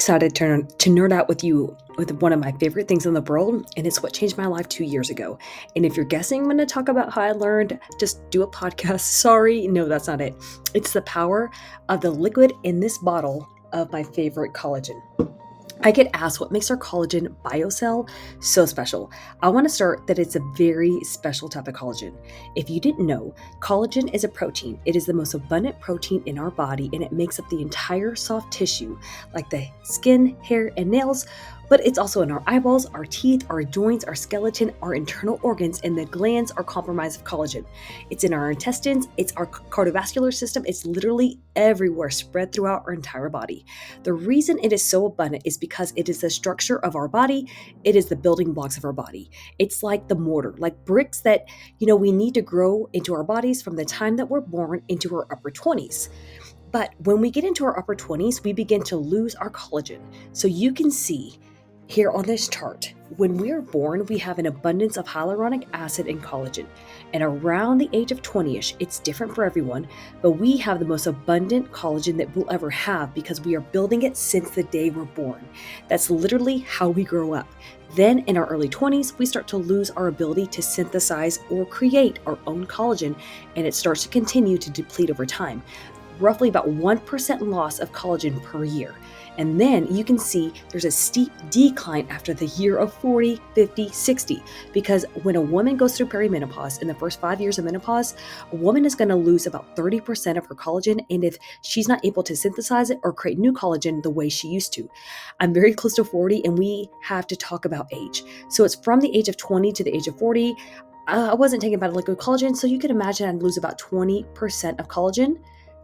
excited to nerd out with you with one of my favorite things in the world, and it's what changed my life 2 years ago. And if you're guessing I'm going to talk about how I learned just do a podcast, sorry, no, that's not it. It's the power of the liquid in this bottle of my favorite collagen. I get asked what makes our collagen biocell so special. I want to start that it's a very special type of collagen. If you didn't know, collagen is a protein. It is the most abundant protein in our body, and it makes up the entire soft tissue, like the skin, hair, and nails. But it's also in our eyeballs, our teeth, our joints, our skeleton, our internal organs, and the glands are comprised of collagen. It's in our intestines, it's our cardiovascular system, it's literally everywhere, spread throughout our entire body. The reason it is so abundant is because it is the structure of our body. It is the building blocks of our body. It's like the mortar, like bricks that, we need to grow into our bodies from the time that we're born into our upper 20s. But when we get into our upper 20s, we begin to lose our collagen. So you can see here on this chart, when we are born, we have an abundance of hyaluronic acid and collagen. And around the age of 20-ish, it's different for everyone, but we have the most abundant collagen that we'll ever have because we are building it since the day we're born. That's literally how we grow up. Then in our early 20s, we start to lose our ability to synthesize or create our own collagen, and it starts to continue to deplete over time. Roughly about 1% loss of collagen per year. And then you can see there's a steep decline after the year of 40, 50, 60, because when a woman goes through perimenopause, in the first 5 years of menopause, a woman is going to lose about 30% of her collagen, and if she's not able to synthesize it or create new collagen the way she used to. I'm very close to 40, and we have to talk about age. So it's from the age of 20 to the age of 40. I wasn't taking about liquid collagen, so you could imagine I'd lose about 20% of collagen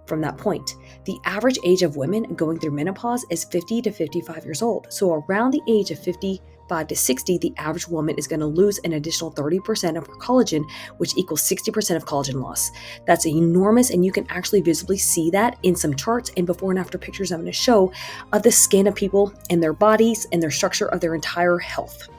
from that point. The average age of women going through menopause is 50 to 55 years old. So around the age of 55 to 60, the average woman is going to lose an additional 30% of her collagen, which equals 60% of collagen loss. That's enormous, and you can actually visibly see that in some charts and before and after pictures I'm going to show of the skin of people and their bodies and their structure of their entire health.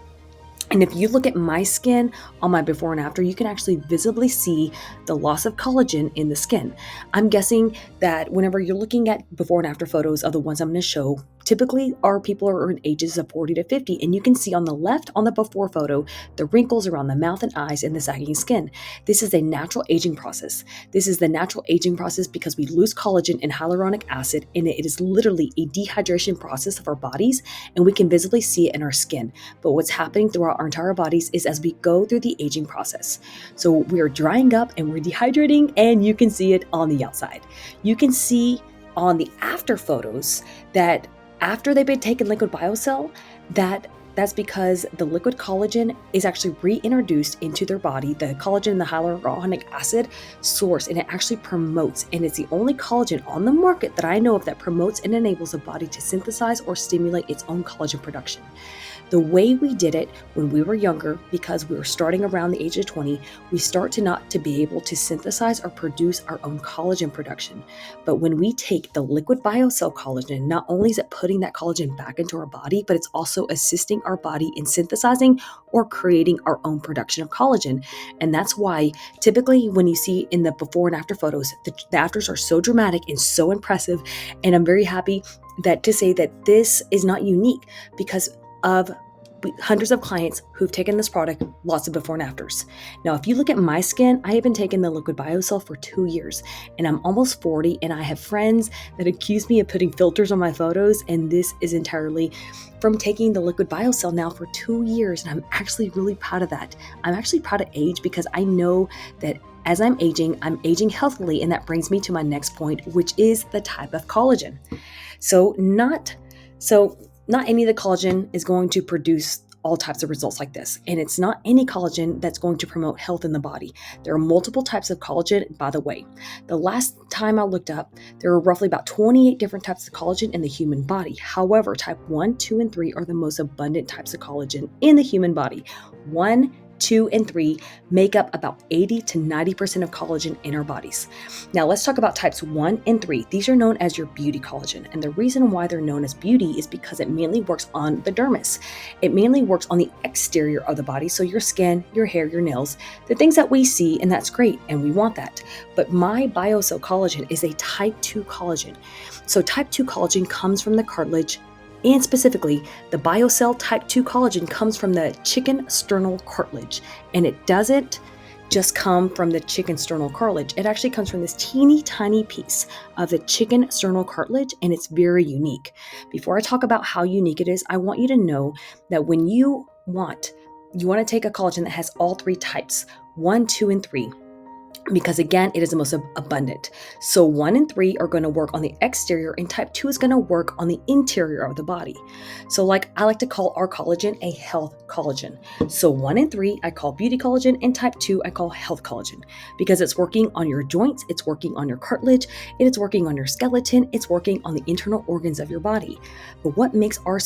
And if you look at my skin on my before and after, you can actually visibly see the loss of collagen in the skin. I'm guessing that whenever you're looking at before and after photos of the ones I'm going to show, typically our people are in ages of 40 to 50. And you can see on the left, on the before photo, the wrinkles around the mouth and eyes and the sagging skin. This is a natural aging process. This is the natural aging process because we lose collagen and hyaluronic acid, and it is literally a dehydration process of our bodies, and we can visibly see it in our skin. But what's happening throughout our entire bodies is as we go through the aging process. So we're drying up and we're dehydrating, and you can see it on the outside. You can see on the after photos that after they've been taken liquid biocell, that's because the liquid collagen is actually reintroduced into their body, the collagen and the hyaluronic acid source, and it actually promotes, and it's the only collagen on the market that I know of that promotes and enables the body to synthesize or stimulate its own collagen production. The way we did it when we were younger, because we were starting around the age of 20, we start to not to be able to synthesize or produce our own collagen production. But when we take the liquid biocell collagen, not only is it putting that collagen back into our body, but it's also assisting our body in synthesizing or creating our own production of collagen. And that's why typically when you see in the before and after photos, the afters are so dramatic and so impressive. And I'm very happy to say that this is not unique because of hundreds of clients who've taken this product, lots of before and afters. Now, if you look at my skin, I have been taking the liquid biocell for 2 years, and I'm almost 40, and I have friends that accuse me of putting filters on my photos, and this is entirely from taking the liquid biocell now for 2 years, and I'm actually really proud of that. I'm actually proud of age because I know that as I'm aging healthily, and that brings me to my next point, which is the type of collagen. Not any of the collagen is going to produce all types of results like this. And it's not any collagen that's going to promote health in the body. There are multiple types of collagen, by the way. The last time I looked up, there are roughly about 28 different types of collagen in the human body. However, type 1, 2, and 3 are the most abundant types of collagen in the human body. 1, 2, and 3 make up about 80 to 90% of collagen in our bodies. Now let's talk about types 1 and 3. These are known as your beauty collagen. And the reason why they're known as beauty is because it mainly works on the dermis. It mainly works on the exterior of the body. So your skin, your hair, your nails, the things that we see, and that's great. And we want that. But my BioCell collagen is a type 2 collagen. So type 2 collagen comes from the cartilage And specifically, the BioCell type 2 collagen comes from the chicken sternal cartilage. And it doesn't just come from the chicken sternal cartilage. It actually comes from this teeny tiny piece of the chicken sternal cartilage, and it's very unique. Before I talk about how unique it is, I want you to know that when you want to take a collagen that has all three types, 1, 2, and 3, because again, it is the most abundant. So 1 and 3 are going to work on the exterior, and type 2 is going to work on the interior of the body. So like I like to call our collagen a health collagen. So 1 and 3 I call beauty collagen, and type 2 I call health collagen, because it's working on your joints, it's working on your cartilage, it's working on your skeleton, it's working on the internal organs of your body. But what makes our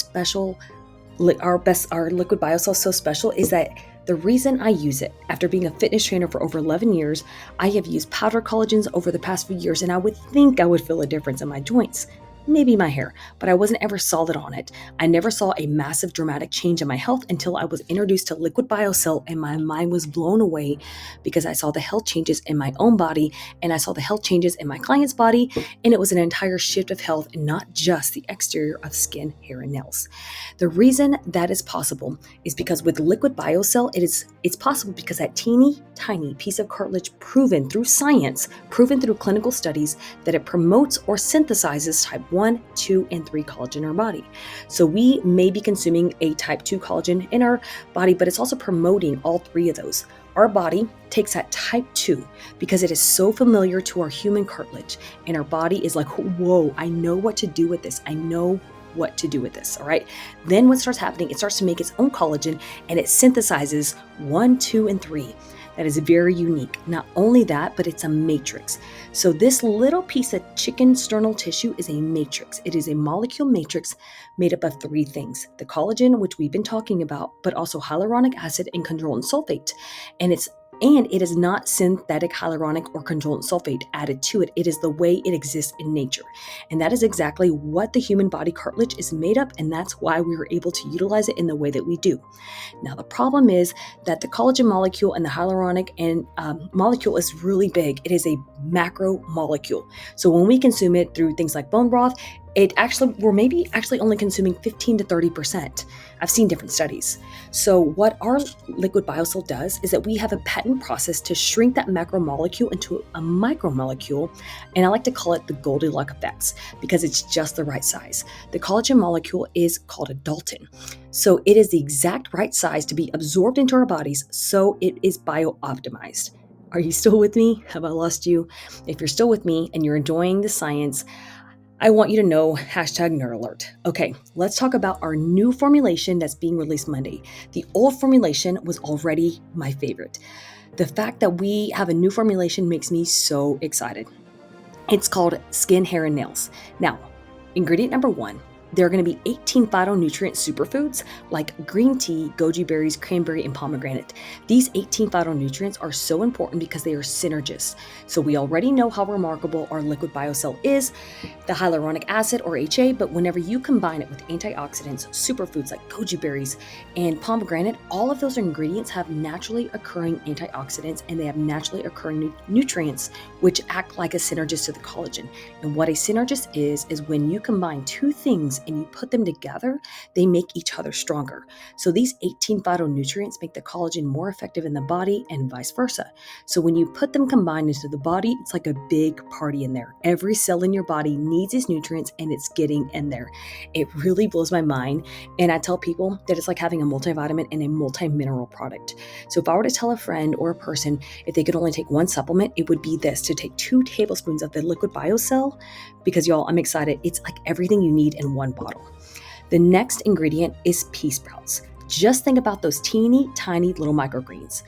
liquid BioCell so special is that the reason I use it, after being a fitness trainer for over 11 years, I have used powder collagens over the past few years, and I would think I would feel a difference in my joints, maybe my hair, but I wasn't ever solid on it. I never saw a massive dramatic change in my health until I was introduced to liquid BioCell, and my mind was blown away because I saw the health changes in my own body, and I saw the health changes in my client's body, and it was an entire shift of health and not just the exterior of skin, hair, and nails. The reason that is possible is because with liquid BioCell, it's possible because that teeny tiny piece of cartilage, proven through science, proven through clinical studies, that it promotes or synthesizes type 1, 2, and 3 collagen in our body. So we may be consuming a type 2 collagen in our body, but it's also promoting all three of those. Our body takes that type 2 because it is so familiar to our human cartilage, and our body is like, whoa, I know what to do with this. I know what to do with this, all right? Then what starts happening, it starts to make its own collagen, and it synthesizes 1, 2, and 3. That is very unique. Not only that, but it's a matrix. So this little piece of chicken sternal tissue is a matrix. It is a molecule matrix made up of 3 things: the collagen, which we've been talking about, but also hyaluronic acid and chondroitin sulfate. And it is not synthetic hyaluronic or chondroitin sulfate added to it. It is the way it exists in nature. And that is exactly what the human body cartilage is made up, and that's why we were able to utilize it in the way that we do. Now, the problem is that the collagen molecule and the hyaluronic molecule is really big. It is a macro molecule. So when we consume it through things like bone broth, we're maybe actually only consuming 15 to 30%. I've seen different studies. So what our liquid BioCell does is that we have a patent process to shrink that macromolecule into a micromolecule, and I like to call it the Goldilocks effects because it's just the right size. The collagen molecule is called a Dalton. So it is the exact right size to be absorbed into our bodies, so it is bio-optimized. Are you still with me? Have I lost you? If you're still with me and you're enjoying the science, I want you to know, #nerdalert. Okay, let's talk about our new formulation that's being released Monday. The old formulation was already my favorite. The fact that we have a new formulation makes me so excited. It's called Skin, Hair, and Nails. Now, ingredient number 1, there are going to be 18 phytonutrient superfoods like green tea, goji berries, cranberry, and pomegranate. These 18 phytonutrients are so important because they are synergists. So we already know how remarkable our liquid BioCell is, the hyaluronic acid or HA, but whenever you combine it with antioxidants, superfoods like goji berries and pomegranate, all of those ingredients have naturally occurring antioxidants, and they have naturally occurring nutrients which act like a synergist to the collagen. And what a synergist is when you combine 2 things and you put them together, they make each other stronger. So these 18 phytonutrients make the collagen more effective in the body and vice versa. So when you put them combined into the body, it's like a big party in there. Every cell in your body needs these nutrients, and it's getting in there. It really blows my mind. And I tell people that it's like having a multivitamin and a multi-mineral product. So if I were to tell a friend or a person if they could only take one supplement, it would be this: to take 2 tablespoons of the liquid BioCell, because y'all, I'm excited. It's like everything you need in one bottle. The next ingredient is pea sprouts. Just think about those teeny tiny little microgreens.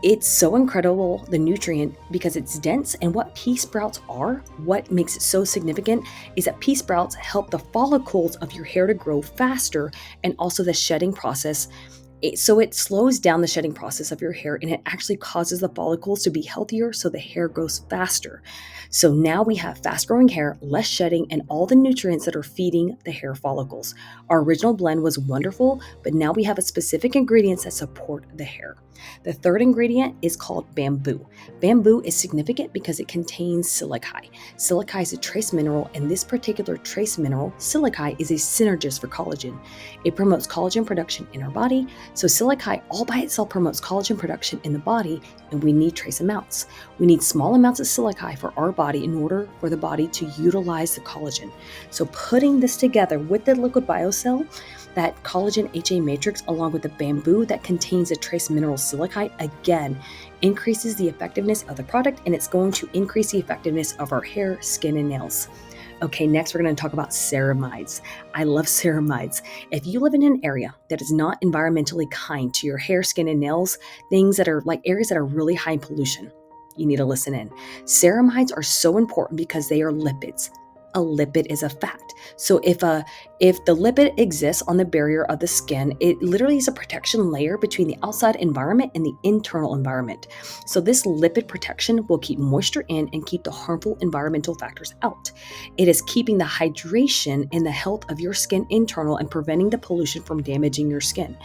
It's so incredible, the nutrient, because it's dense. And what pea sprouts are, what makes it so significant, is that pea sprouts help the follicles of your hair to grow faster, and also the shedding process So it slows down the shedding process of your hair, and it actually causes the follicles to be healthier so the hair grows faster. So now we have fast growing hair, less shedding, and all the nutrients that are feeding the hair follicles. Our original blend was wonderful, but now we have a specific ingredients that support the hair. The third ingredient is called bamboo. Bamboo is significant because it contains silica. Silica is a trace mineral, and this particular trace mineral, silica, is a synergist for collagen. It promotes collagen production in our body. So silica all by itself promotes collagen production in the body, and we need trace amounts. We need small amounts of silica for our body in order for the body to utilize the collagen. So putting this together with the liquid biocell, that collagen HA matrix, along with the bamboo that contains a trace mineral silica, again, increases the effectiveness of the product, and it's going to increase the effectiveness of our hair, skin, and nails. Okay, next we're going to talk about ceramides. I love ceramides. If you live in an area that is not environmentally kind to your hair, skin, and nails, things that are like areas that are really high in pollution, you need to listen in. Ceramides are so important because they are lipids. A lipid is a fat. So if the lipid exists on the barrier of the skin, it literally is a protection layer between the outside environment and the internal environment. So this lipid protection will keep moisture in and keep the harmful environmental factors out. It is keeping the hydration and the health of your skin internal and preventing the pollution from damaging your skin.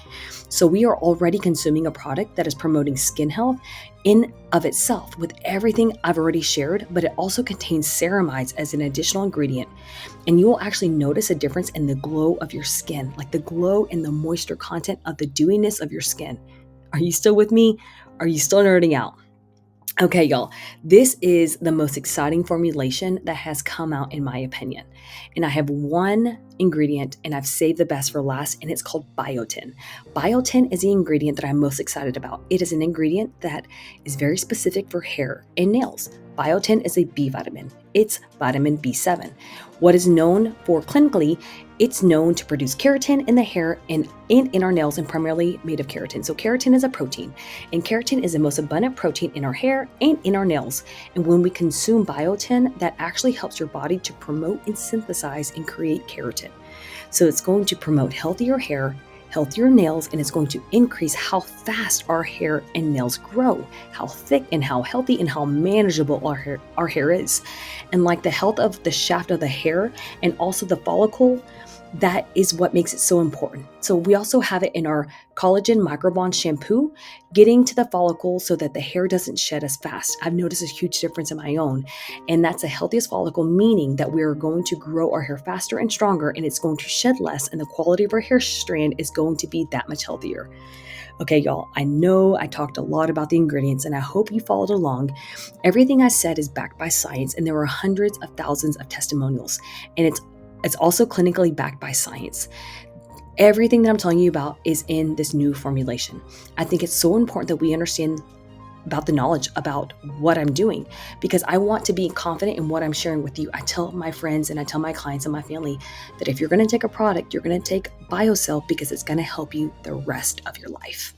So we are already consuming a product that is promoting skin health in of itself with everything I've already shared, but it also contains ceramides as an additional ingredient. And you will actually notice a difference in the glow of your skin, like the glow and the moisture content of the dewiness of your skin. Are you still with me? Are you still nerding out? Okay, y'all, this is the most exciting formulation that has come out in my opinion. And I have one ingredient and I've saved the best for last, and it's called biotin. Biotin is the ingredient that I'm most excited about. It is an ingredient that is very specific for hair and nails. Biotin is a B vitamin. It's vitamin B7. What is known for clinically, it's known to produce keratin in the hair and in our nails, and primarily made of keratin. So keratin is a protein, and keratin is the most abundant protein in our hair and in our nails. And when we consume biotin, that actually helps your body to promote and synthesize and create keratin. So it's going to promote healthier hair, healthier nails, and it's going to increase how fast our hair and nails grow, how thick and how healthy and how manageable our hair is. And like the health of the shaft of the hair and also the follicle, that is what makes it so important. So we also have it in our collagen microbond shampoo, getting to the follicle so that the hair doesn't shed as fast. I've noticed a huge difference in my own, and that's the healthiest follicle, meaning that we're going to grow our hair faster and stronger, and it's going to shed less, and the quality of our hair strand is going to be that much healthier. Okay, y'all, I know I talked a lot about the ingredients, and I hope you followed along. Everything I said is backed by science, and there are hundreds of thousands of testimonials, and it's also clinically backed by science. Everything that I'm telling you about is in this new formulation. I think it's so important that we understand about the knowledge about what I'm doing, because I want to be confident in what I'm sharing with you. I tell my friends and I tell my clients and my family that if you're going to take a product, you're going to take BioCell, because it's going to help you the rest of your life.